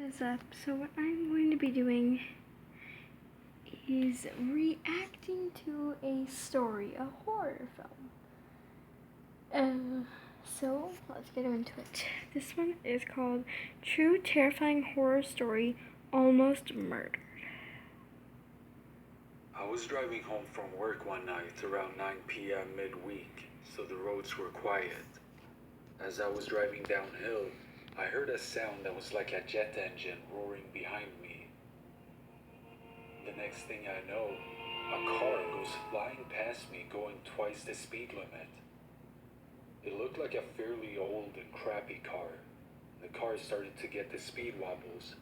is up. So what I'm going to be doing is reacting to a story, a horror film. So let's get into it. This one is called True Terrifying Horror Story, Almost Murdered. I was driving home from work one night around 9 p.m. midweek, so the roads were quiet. As I was driving downhill, I heard a sound that was like a jet engine roaring behind me. The next thing I know, a car goes flying past me going twice the speed limit. It looked like a fairly old and crappy car. The car started to get the speed wobbles.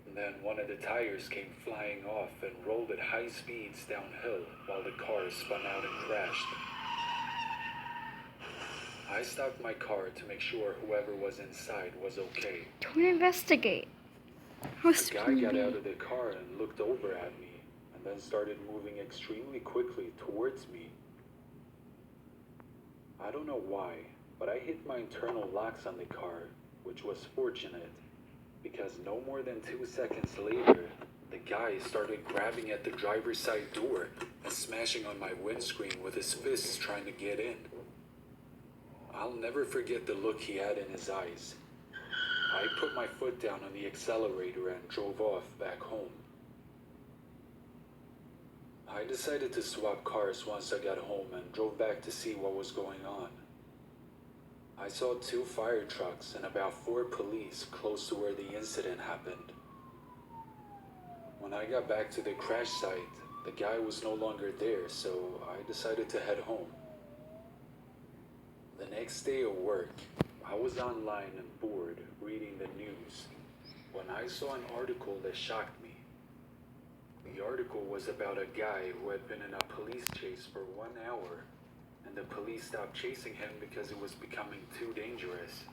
And then one of the tires came flying off and rolled at high speeds downhill while the car spun out and crashed. I stopped my car to make sure whoever was inside was okay. Don't investigate. The guy got out of the car and looked over at me, and then started moving extremely quickly towards me. I don't know why, but I hit my internal locks on the car, which was fortunate, because no more than 2 seconds later, the guy started grabbing at the driver's side door and smashing on my windscreen with his fists trying to get in. I'll never forget the look he had in his eyes. I put my foot down on the accelerator and drove off back home. I decided to swap cars once I got home and drove back to see what was going on. I saw 2 fire trucks and about 4 police close to where the incident happened. When I got back to the crash site, the guy was no longer there, so I decided to head home. The next day at work, I was online and bored reading the news when I saw an article that shocked me. The article was about a guy who had been in a police chase for 1 hour, and the police stopped chasing him because it was becoming too dangerous.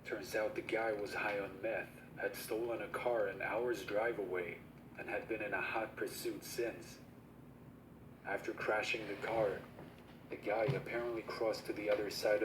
Turns out the guy was high on meth, had stolen a car an hour's drive away, and had been in a hot pursuit since. After crashing the car, the guy apparently crossed to the other side of